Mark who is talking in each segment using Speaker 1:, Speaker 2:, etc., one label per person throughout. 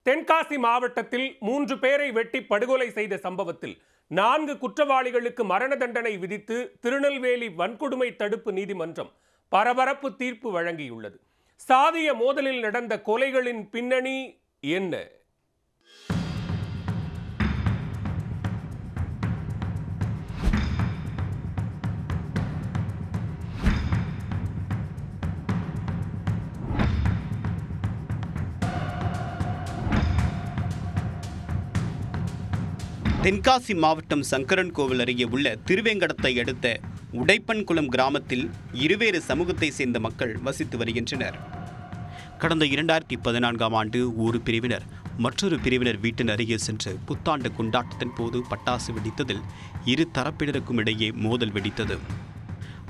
Speaker 1: தென்காசி மாவட்டத்தில் 3 பேரை வெட்டி படுகொலை செய்த சம்பவத்தில் 4 குற்றவாளிகளுக்கு மரண தண்டனை விதித்து திருநெல்வேலி வன்கொடுமை தடுப்பு நீதிமன்றம் பரபரப்பு தீர்ப்பு வழங்கியுள்ளது. சாதிய மோதலில் நடந்த கொலைகளின் பின்னணி என்ன?
Speaker 2: தென்காசி மாவட்டம் சங்கரன் கோவில் அருகே உள்ள திருவேங்கடத்தை அடுத்த உடைப்பன்குளம் கிராமத்தில் இருவேறு சமூகத்தை சேர்ந்த மக்கள் வசித்து வருகின்றனர். கடந்த 2014ஆம் ஆண்டு ஒரு பிரிவினர் மற்றொரு பிரிவினர் வீட்டின் அருகே சென்று புத்தாண்டு கொண்டாட்டத்தின் போது பட்டாசு வெடித்ததில் இரு தரப்பினருக்கும் இடையே மோதல் வெடித்தது.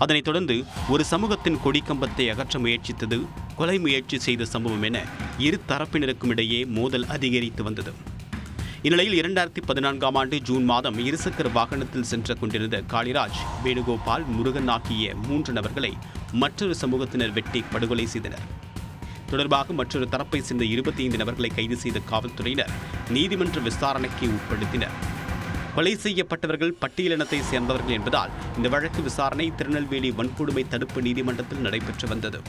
Speaker 2: அதனைத் தொடர்ந்து ஒரு சமூகத்தின் கொடிக்கம்பத்தை அகற்ற முயற்சித்தது கொலை முயற்சி செய்த சம்பவம் என இரு தரப்பினருக்கும் இடையே மோதல் அதிகரித்து வந்தது. இந்நிலையில் 2014ஆம் ஆண்டு ஜூன் மாதம் இருசக்கர வாகனத்தில் சென்று கொண்டிருந்த காளிராஜ், வேணுகோபால், முருகன் ஆகிய 3 நபர்களை மற்றொரு சமூகத்தினர் வெட்டி படுகொலை செய்தனர். தொடர்பாக மற்றொரு தரப்பை சேர்ந்த 25 நபர்களை கைது செய்த காவல்துறையினர் நீதிமன்ற விசாரணைக்கு உட்படுத்தினர். கொலை செய்யப்பட்டவர்கள் பட்டியலினத்தை சேர்ந்தவர்கள் என்பதால் இந்த வழக்கு விசாரணை திருநெல்வேலி வன்கொடுமை தடுப்பு நீதிமன்றத்தில் நடைபெற்று வந்தது.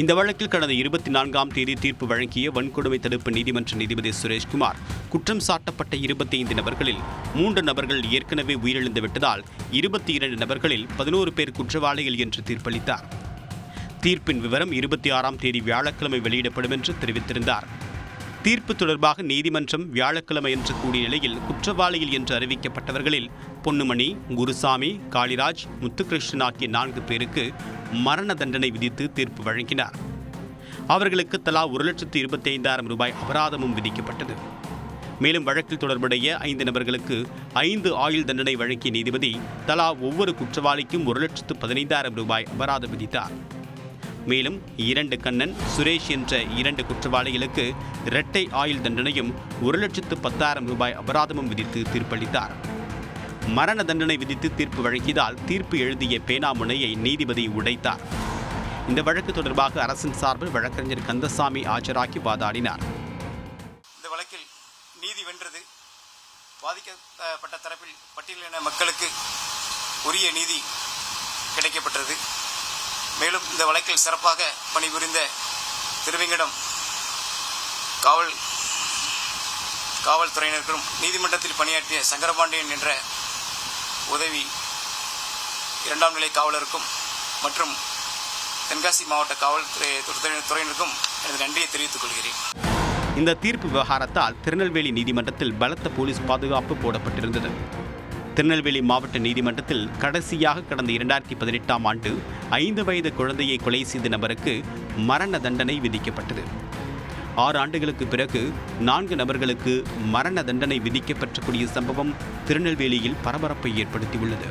Speaker 2: இந்த வழக்கில் கடந்த 24ஆம் தேதி தீர்ப்பு வழங்கிய வன்கொடுமை தடுப்பு நீதிமன்ற நீதிபதி சுரேஷ்குமார், குற்றம் சாட்டப்பட்ட 25 நபர்களில் 3 நபர்கள் ஏற்கனவே உயிரிழந்து விட்டதால் 22 நபர்களில் 11 பேர் குற்றவாளிகள் என்று தீர்ப்பளித்தார். தீர்ப்பின் விவரம் 26ஆம் தேதி வியாழக்கிழமை வெளியிடப்படும் என்று தெரிவித்திருந்தார். தீர்ப்பு தொடர்பாக நீதிமன்றம் வியாழக்கிழமை என்று கூடிய நிலையில் குற்றவாளிகள் என்று அறிவிக்கப்பட்டவர்களில் பொன்னுமணி, குருசாமி, காளிராஜ், முத்துகிருஷ்ணன் ஆகிய 4 பேருக்கு மரண தண்டனை விதித்து தீர்ப்பு வழங்கினார். அவர்களுக்கு தலா 1,25,000 ரூபாய் அபராதமும் விதிக்கப்பட்டது. மேலும் வழக்கில் தொடர்புடைய 5 நபர்களுக்கு 5 ஆயுள் தண்டனை வழங்கிய நீதிபதி தலா ஒவ்வொரு குற்றவாளிக்கும் 1,15,000 ரூபாய் அபராதம் விதித்தார். மேலும் 2 கண்ணன், சுரேஷ் என்ற 2 குற்றவாளிகளுக்கு இரட்டை ஆயுள் தண்டனையும் 1,10,000 ரூபாய் அபராதமும் விதித்து தீர்ப்பளித்தார். மரண தண்டனை விதித்து தீர்ப்பு வழங்கியதால் தீர்ப்பு எழுதிய பேனாமுனையை நீதிபதி உடைத்தார். இந்த வழக்கு தொடர்பாக அரசின் சார்பில் வழக்கறிஞர் கந்தசாமி ஆஜராகி வாதாடினார்.
Speaker 3: இந்த வழக்கில் நீதி வென்றது. பாதிக்கப்பட்ட தரப்பில் பட்டியலின மக்களுக்கு உரிய நீதி கிடைக்கப்பட்டது. மேலும் இந்த வழக்கில் சிறப்பாக பணிபுரிந்த திருவேங்கடம் காவல்துறையினருக்கும் நீதிமன்றத்தில் பணியாற்றிய சங்கரபாண்டியன் என்ற உதவி 2ஆம் நிலை காவலருக்கும் மற்றும் தென்காசி மாவட்ட காவல்துறையினருக்கும் எனது நன்றியை தெரிவித்துக் கொள்கிறேன்.
Speaker 2: இந்த தீர்ப்பு விவகாரத்தால் திருநெல்வேலி நீதிமன்றத்தில் பலத்த போலீஸ் பாதுகாப்பு போடப்பட்டிருந்தது. திருநெல்வேலி மாவட்ட நீதிமன்றத்தில் கடைசியாக கடந்த 2018ஆம் ஆண்டு 5 வயது குழந்தையை கொலை செய்த நபருக்கு மரண தண்டனை விதிக்கப்பட்டது. 6 ஆண்டுகளுக்கு பிறகு 4 நபர்களுக்கு மரண தண்டனை விதிக்கப்பட்டக்கூடிய சம்பவம் திருநெல்வேலியில் பரபரப்பை ஏற்படுத்தியுள்ளது.